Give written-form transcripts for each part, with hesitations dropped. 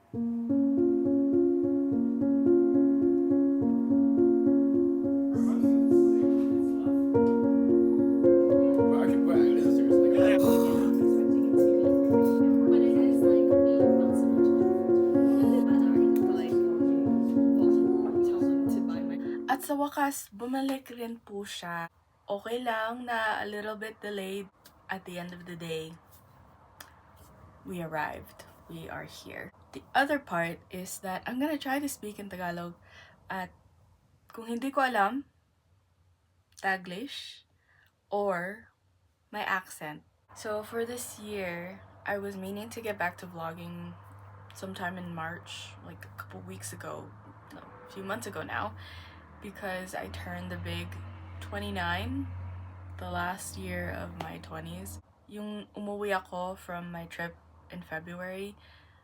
At sa wakas, bumalik rin po siya. Okay lang na a little bit delayed. At the end of the day, we arrived. We are here. The other part is that I'm gonna try to speak in Tagalog. At kung hindi ko alam, Taglish, or my accent. So for this year, I was meaning to get back to vlogging sometime in March, like a couple weeks ago, no, a few months ago now, because I turned the big 29, the last year of my 20s. Yung umuwi ako from my trip in February,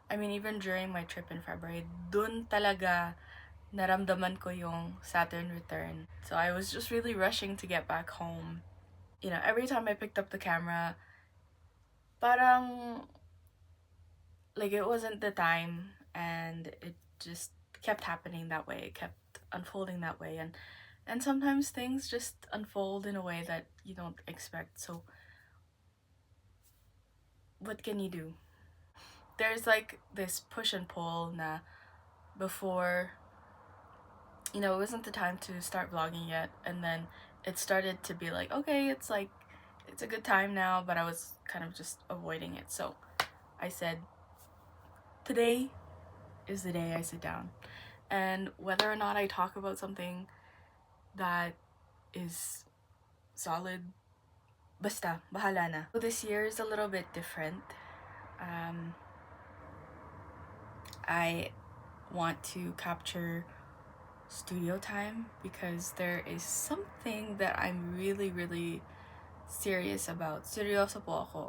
I mean even during my trip in February, dun talaga naramdaman ko yung Saturn return. So I was just really rushing to get back home. You know, every time I picked up the camera, parang like it wasn't the time, and it just kept happening that way. It kept unfolding that way, and sometimes things just unfold in a way that you don't expect. So what can you do? There's like this push and pull na before, you know, it wasn't the time to start vlogging yet, and then it started to be like, okay, it's like it's a good time now, but I was kind of just avoiding it. So I said, today is the day I sit down, and whether or not I talk about something that is solid, basta, bahala na. So this year is a little bit different. I want to capture studio time because there is something that I'm really, really serious about. Seryoso po ako.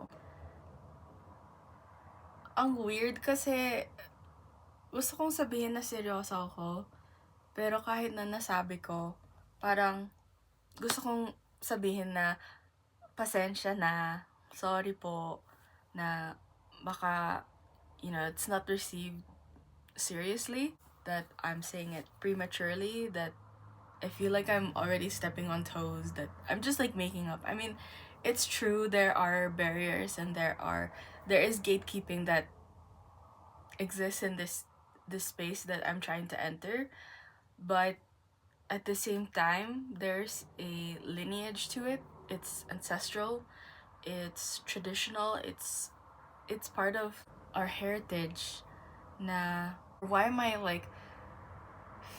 Ang weird kasi gusto kong sabihin na seryoso ako, pero kahit na nasabi ko, parang gusto kong sabihin na pasensya na, sorry po, na baka, you know, it's not received seriously, that I'm saying it prematurely, that I feel like I'm already stepping on toes, that I'm just like making up. I mean, it's true, there are barriers and there is gatekeeping that exists in this space that I'm trying to enter, but at the same time, there's a lineage to it. It's ancestral, it's traditional, it's part of our heritage. Na why am I like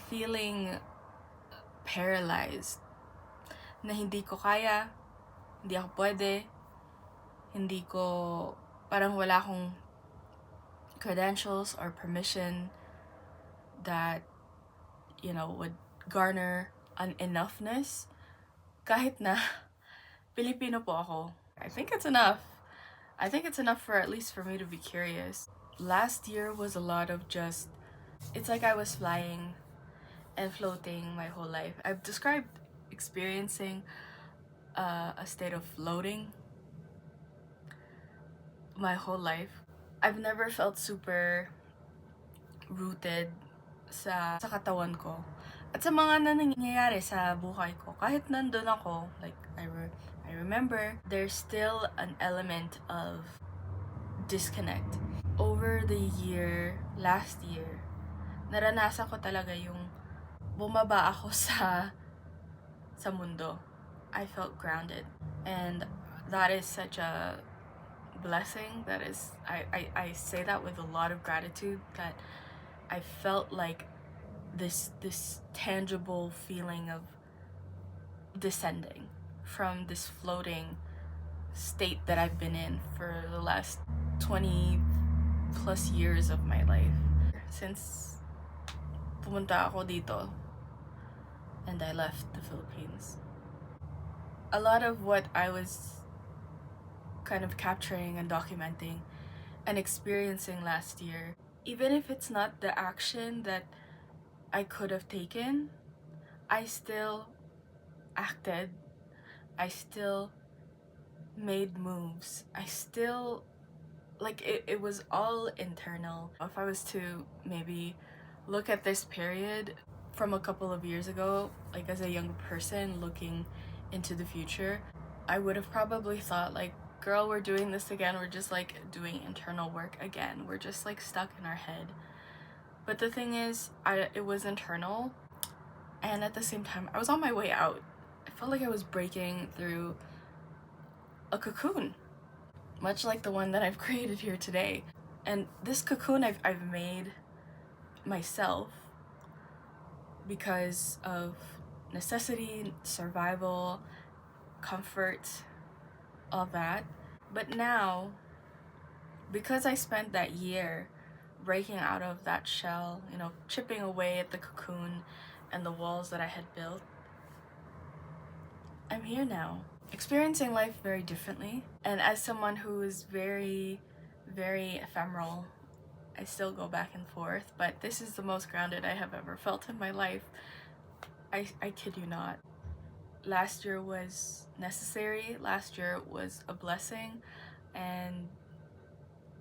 feeling paralyzed? Na hindi ko kaya, hindi ako pwede, hindi ko, parang wala akong credentials or permission that, you know, would garner an enoughness. Kahit na Filipino po ako. I think it's enough. I think it's enough for at least for me to be curious. Last year was a lot of just, it's like I was flying and floating my whole life. I've described experiencing a state of floating my whole life. I've never felt super rooted sa katawan ko at sa mga nangyayari sa buhay ko. Kahit nandun ako, like I remember, there's still an element of disconnect. Over the year, last year, naranasan ko talaga yung bumaba ako sa mundo. I felt grounded, and that is such a blessing. That is, I say that with a lot of gratitude, that I felt like this tangible feeling of descending from this floating state that I've been in for the last 20 plus years of my life. Since pumunta ako dito and I left the Philippines, a lot of what I was kind of capturing and documenting and experiencing last year, even if it's not the action that I could have taken, I still acted, I still made moves, I still like it was all internal. If I was to maybe look at this period from a couple of years ago, like as a young person looking into the future, I would have probably thought like, girl, we're doing this again. We're just like doing internal work again. We're just like stuck in our head. But the thing is, it was internal, and at the same time, I was on my way out. I felt like I was breaking through a cocoon, much like the one that I've created here today. And this cocoon I've made myself because of necessity, survival, comfort, all that. But now, because I spent that year breaking out of that shell, you know, chipping away at the cocoon and the walls that I had built, I'm here now, experiencing life very differently. And as someone who is very, very ephemeral, I still go back and forth, but this is the most grounded I have ever felt in my life. I kid you not. Last year was necessary, last year was a blessing, and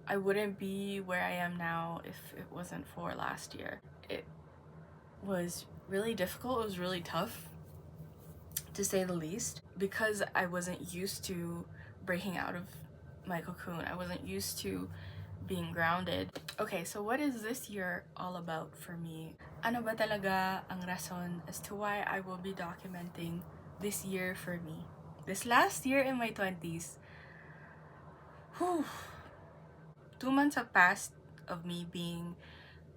I wouldn't be where I am now if it wasn't for last year. It was really difficult, it was really tough, to say the least, because I wasn't used to breaking out of my cocoon. I wasn't used to being grounded. Okay, so what is this year all about for me? Ano ba talaga ang rason as to why I will be documenting this year for me? This last year in my 20s. Whew. 2 months have passed of me being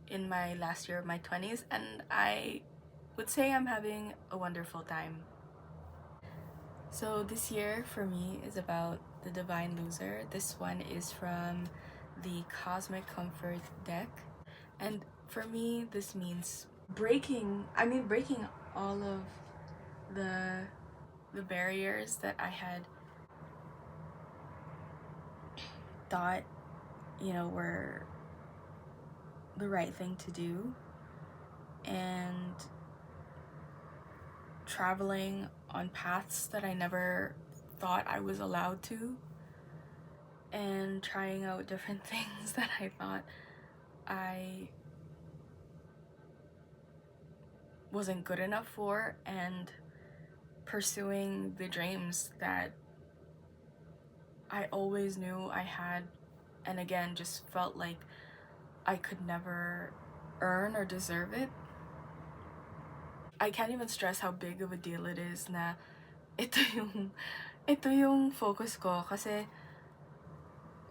in my last year of my 20s, and I would say I'm having a wonderful time. So this year for me is about the Divine Loser. This one is from the Cosmic Comfort deck. And for me, this means breaking all of the barriers that I had thought, you know, were the right thing to do, and traveling on paths that I never thought I was allowed to, and trying out different things that I thought I wasn't good enough for, and pursuing the dreams that I always knew I had, and again just felt like I could never earn or deserve it. I can't even stress how big of a deal it is na ito yung focus ko, kasi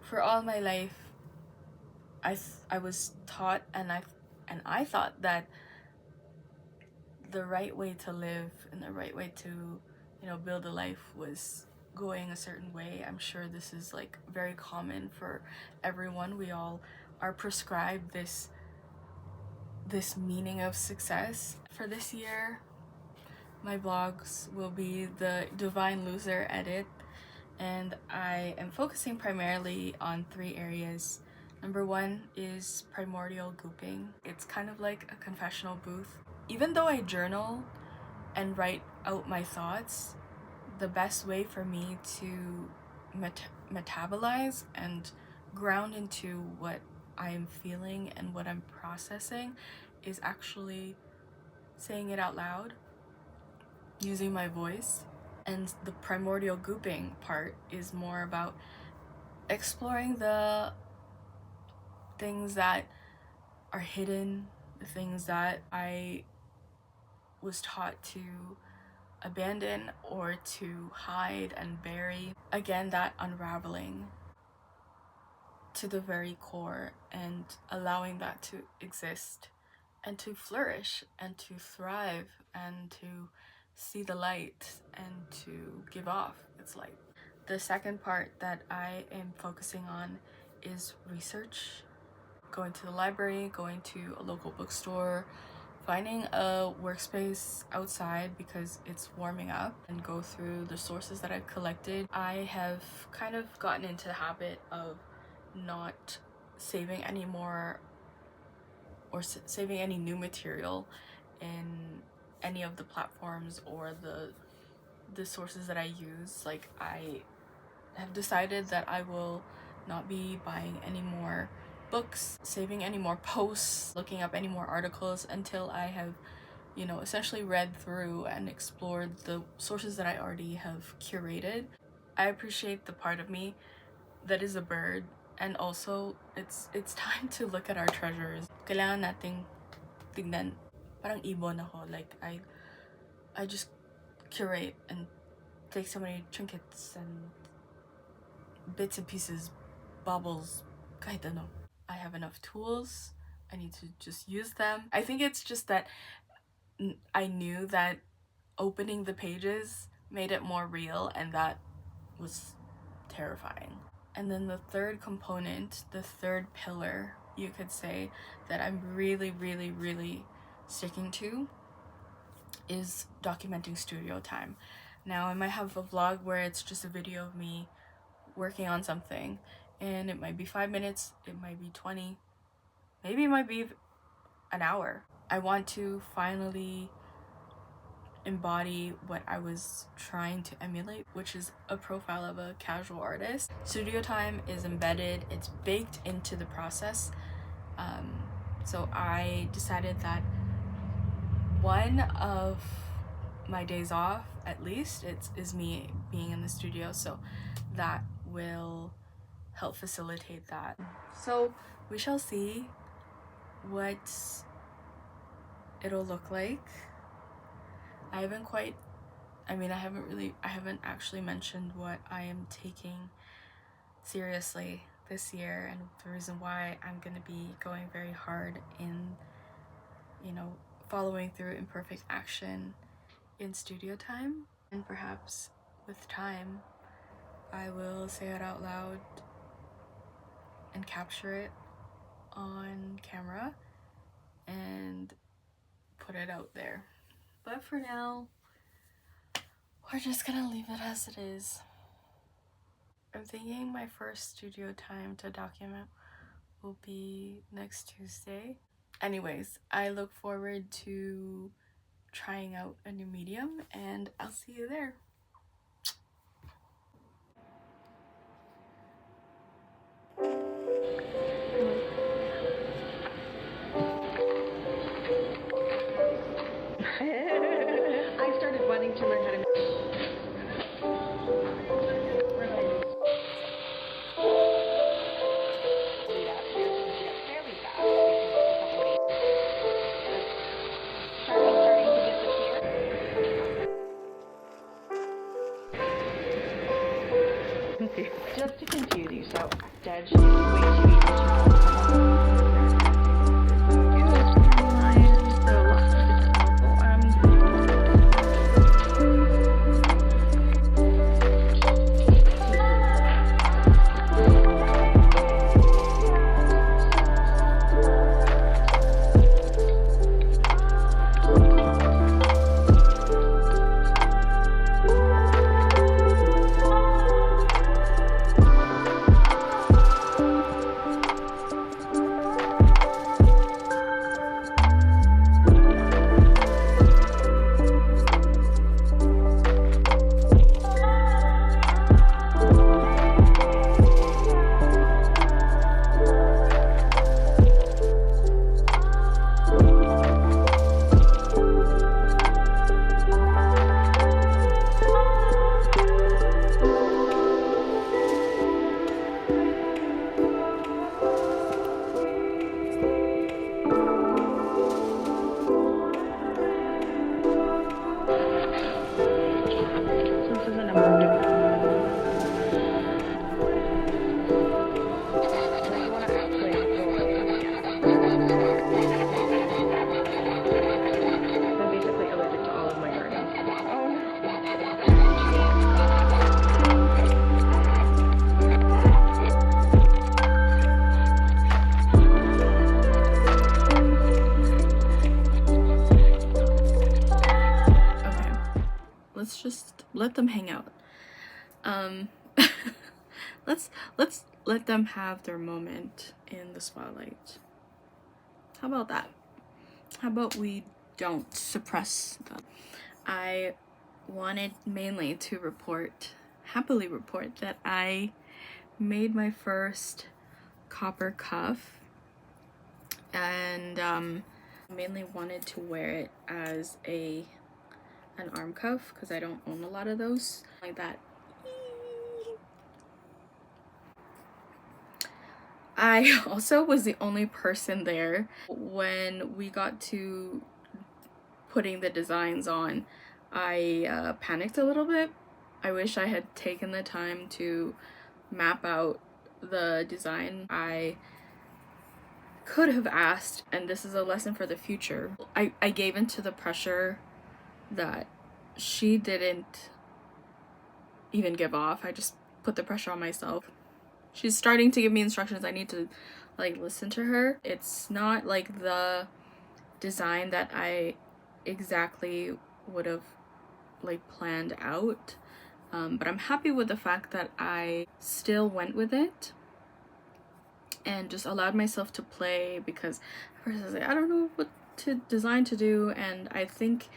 for all my life I was taught, and I thought that the right way to live and the right way to, you know, build a life was going a certain way. I'm sure this is like very common for everyone. We all are prescribed this meaning of success. For this year, my vlogs will be the Divine Loser edit, and I am focusing primarily on 3 areas. Number 1 is primordial gooping. It's kind of like a confessional booth. Even though I journal and write out my thoughts, the best way for me to metabolize and ground into what I am feeling and what I'm processing is actually saying it out loud, using my voice. And the primordial gooping part is more about exploring the things that are hidden, the things that I was taught to abandon or to hide and bury. Again, that unraveling to the very core and allowing that to exist and to flourish and to thrive and to see the light and to give off its light. The second part that I am focusing on is research, going to the library, going to a local bookstore, finding a workspace outside because it's warming up, and go through the sources that I've collected. I have kind of gotten into the habit of not saving any more or saving any new material in any of the platforms or the sources that I use. Like, I have decided that I will not be buying any more books, saving any more posts, looking up any more articles until I have, you know, essentially read through and explored the sources that I already have curated. I appreciate the part of me that is a bird, and also it's time to look at our treasures. Kailangan nating tignan, parang ibon ako, like I just curate and take so many trinkets and bits and pieces, baubles, kahit ano. I have enough tools, I need to just use them. I think it's just that I knew that opening the pages made it more real, and that was terrifying. And then the third component, the third pillar, you could say, that I'm really sticking to is documenting studio time. Now, I might have a vlog where it's just a video of me working on something, and it might be 5 minutes, it might be 20, maybe it might be an hour. I want to finally embody what I was trying to emulate, which is a profile of a casual artist. Studio time is embedded, it's baked into the process. So I decided that one of my days off, at least, is me being in the studio, so that will help facilitate that. So we shall see what it'll look like. I haven't actually mentioned what I am taking seriously this year, and the reason why I'm gonna be going very hard in, you know, following through imperfect action in studio time. And perhaps with time, I will say it out loud and capture it on camera and put it out there. But for now, we're just gonna leave it as it is. I'm thinking my first studio time to document will be next Tuesday. Anyways, I look forward to trying out a new medium, and I'll see you there. I started wanting to learn how to. Just to confuse you, so dead shit, way too easy to Let's just let them hang out. let's let them have their moment in the spotlight. How about that? How about we don't suppress them? I wanted mainly to happily report that I made my first copper cuff, and mainly wanted to wear it as an arm cuff because I don't own a lot of those like that. I also was the only person there when we got to putting the designs on. I panicked a little bit. I wish I had taken the time to map out the design. I could have asked, and this is a lesson for the future. I gave into the pressure that she didn't even give off. I just put the pressure on myself. She's starting to give me instructions. I need to like listen to her. It's not like the design that I exactly would have like planned out, but I'm happy with the fact that I still went with it and just allowed myself to play, because at first I was like, I don't know what to design to do, and I think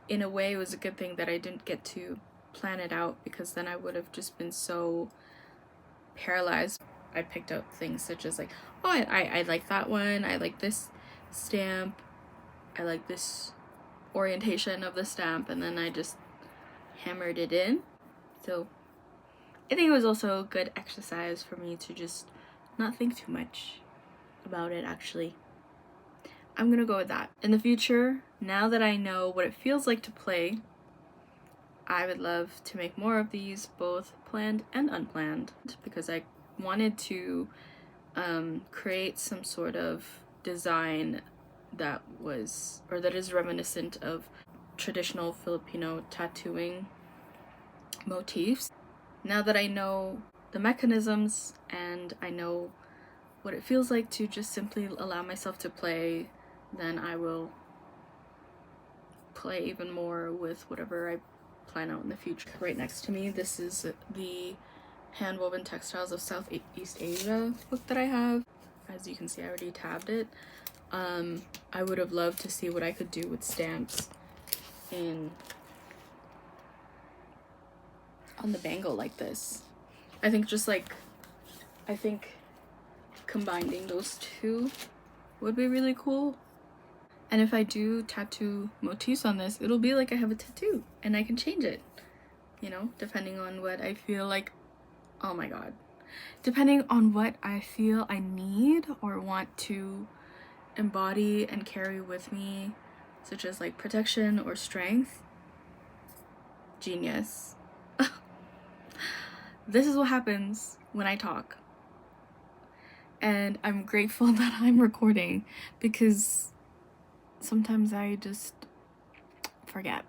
in a way it was a good thing that I didn't get to plan it out, because then I would have just been so paralyzed. I picked out things such as like, oh, I like that one, I like this stamp, I like this orientation of the stamp, and then I just hammered it in. So I think it was also a good exercise for me to just not think too much about it. Actually, I'm gonna go with that. In the future, now that I know what it feels like to play, I would love to make more of these, both planned and unplanned, because I wanted to create some sort of design that was, or that is reminiscent of traditional Filipino tattooing motifs. Now that I know the mechanisms and I know what it feels like to just simply allow myself to play, then I will play even more with whatever I plan out in the future. Right next to me, this is the Handwoven Textiles of Southeast Asia book that I have. As you can see, I already tabbed it. I would have loved to see what I could do with stamps on the bangle like this. I think combining those two would be really cool. And if I do tattoo motifs on this, it'll be like I have a tattoo and I can change it, you know, depending on what I feel like. Oh my god. Depending on what I feel I need or want to embody and carry with me, such as like protection or strength. Genius. This is what happens when I talk. And I'm grateful that I'm recording, because sometimes I just forget.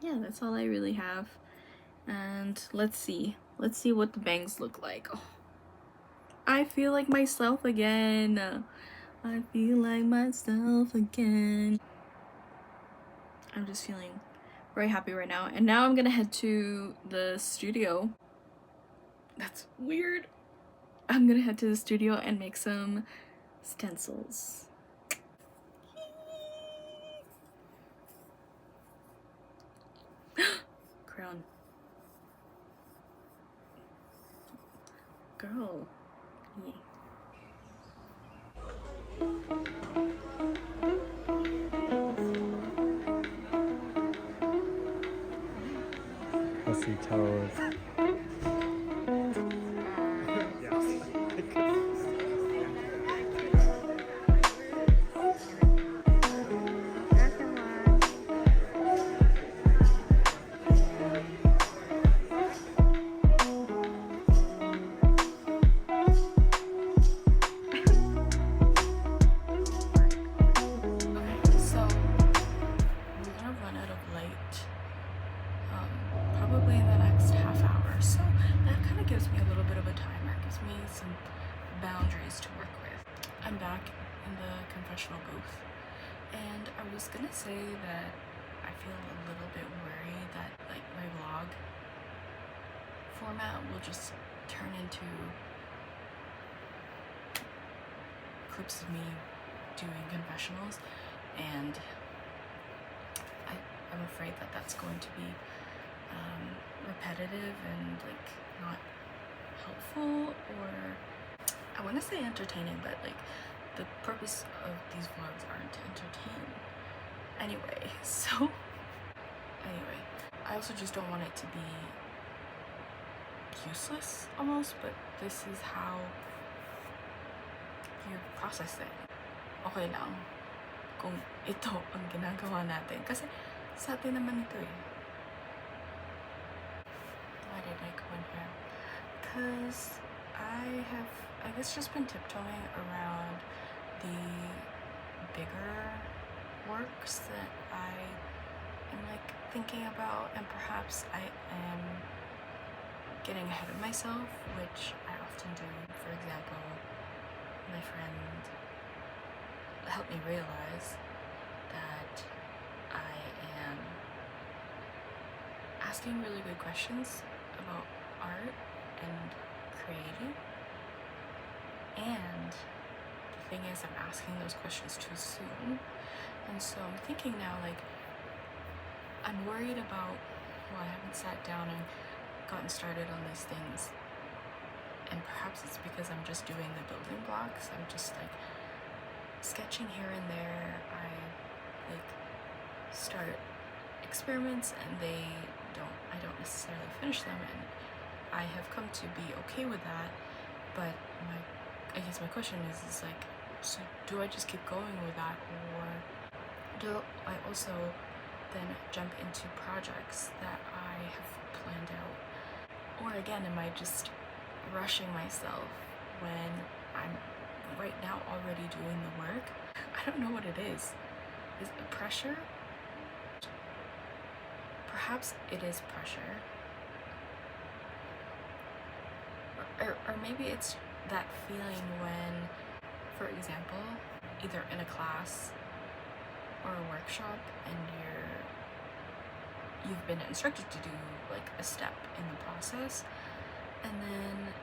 Yeah, that's all I really have. And let's see what the bangs look like. Oh, I feel like myself again. I feel like myself again. I'm just feeling very happy right now. And now I'm gonna head to the studio. That's weird. I'm gonna head to the studio and make some stencils. Crown. Girl. Yeah. I see toes. So we're gonna run out of light probably in the next half hour. So that kind of gives me a little bit of a timer, gives me some boundaries to work with. I'm back in the confessional booth, and I was gonna say that I feel a little bit worried that like my vlog format will just turn into clips of me doing confessionals, and I'm afraid that that's going to be repetitive and like not helpful, or I want to say entertaining, but like the purpose of these vlogs aren't to entertain. Anyway, I also just don't want it to be useless almost, but this is how you process it. Okay lang kung ito ang ginagawa natin. Kasi sa atin naman ito eh. Why did I go in here? Because I have, I guess, just been tiptoeing around the bigger works that I am like thinking about, and perhaps I am getting ahead of myself, which I often do. For example, my friend helped me realize that I am asking really good questions about art and creating, and the thing is I'm asking those questions too soon, and so I'm thinking now, like, I'm worried about, well, I haven't sat down and gotten started on these things, and perhaps it's because I'm just doing the building blocks. I'm just like sketching here and there. I like start experiments and I don't necessarily finish them, and I have come to be okay with that. But I guess my question is like, so do I just keep going with that, or do I also then jump into projects that I have planned out? Or again, am I just rushing myself when I'm right now already doing the work? I don't know what it is. Is it pressure? Perhaps it is pressure. Or maybe it's that feeling when, for example, either in a class or a workshop, and you've been instructed to do like a step in the process, and then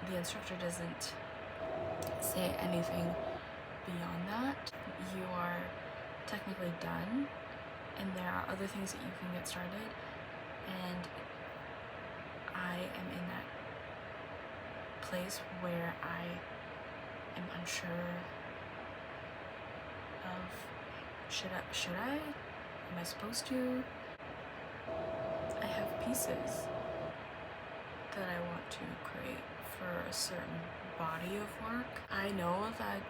the instructor doesn't say anything beyond that. You are technically done, and there are other things that you can get started, and I am in that place where I am unsure of should I? Am I supposed to? I have pieces that I want to create for a certain body of work. I know that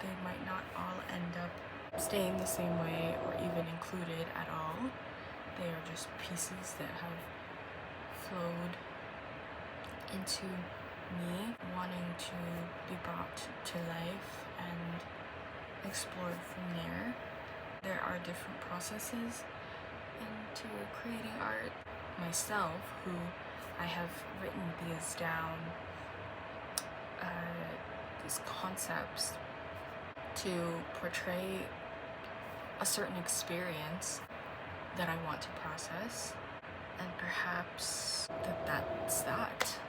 they might not all end up staying the same way or even included at all. They are just pieces that have flowed into me wanting to be brought to life and explored from there. There are different processes into creating art. Myself, who I have written these down, these concepts to portray a certain experience that I want to process, and perhaps that's that.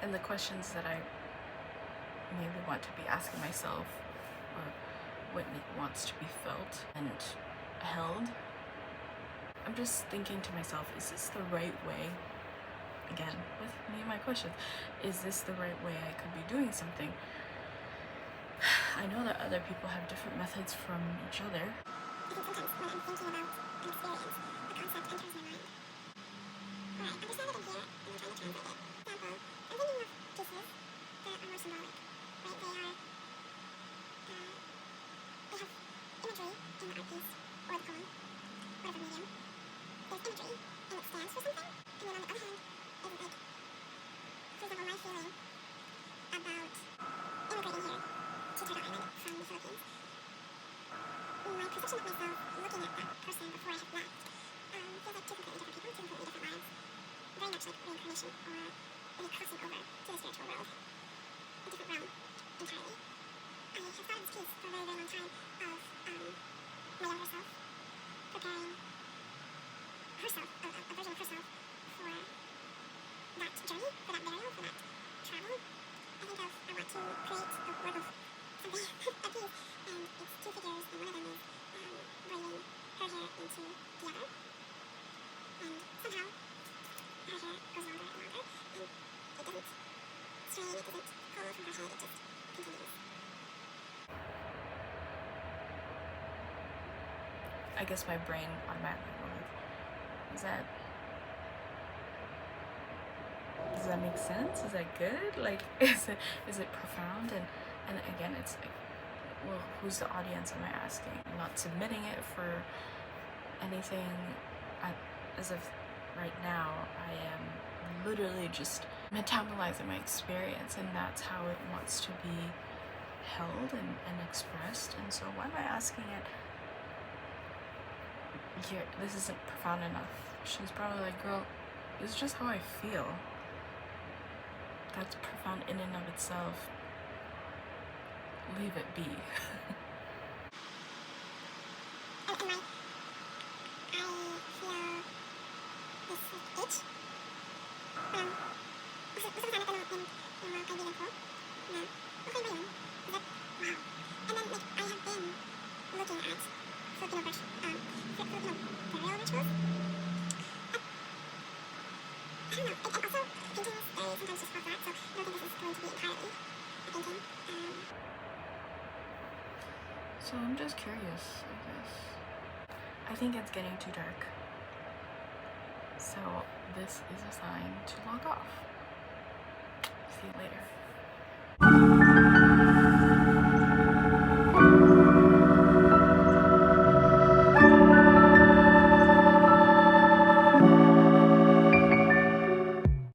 And the questions that I maybe want to be asking myself, or what wants to be felt and held. I'm just thinking to myself, is this the right way? Again, with me and my questions, is this the right way I could be doing something? I know that other people have different methods from each other. I think sometimes when I'm thinking about an experience, a concept enters my mind. Or I understand it in here, and I'm trying to translate it. For example, I'm thinking of pieces that are more symbolic, right? They have imagery in the art piece, or the poem, whatever medium. There's imagery, and it stands for something, and then on the other hand, is like, for example, my feeling about immigrating here to Turtle Island from the Philippines. My perception of myself looking at that person before I had left feels like two completely different people, two completely different lives. Very much like reincarnation, or maybe crossing over to the spiritual world. A different realm entirely. I have thought of this piece for a very, very long time of my younger self preparing herself, a version of herself, for that journey, for that burial, for that travel. I think I want to create a work of something, a piece, and it's two figures, and one of them is bringing her hair into the other, and somehow her hair goes longer and longer, it just continues. I guess my brain automatically goes, does that make sense? Is that good? Like, is it profound? And again, it's like, well, who's the audience am I asking? I'm not submitting it for anything. As of right now, I am literally just metabolizing my experience, and that's how it wants to be held and expressed. And so why am I asking it here? This isn't profound enough. She's probably like, girl, this is just how I feel. That's profound in and of itself. Leave it be. And in my, I feel this itch. Gusto ko sana tanong yung mga kaibigan ko na, okay ba yun? Is that, wow. And then, like, I have been looking at Filipino burial rituals. I don't know, and also paintings, they sometimes just fall flat, so I don't think this is going to be entirely a painting. So I'm just curious, I guess. I think it's getting too dark. So this is a sign to log off. See you later.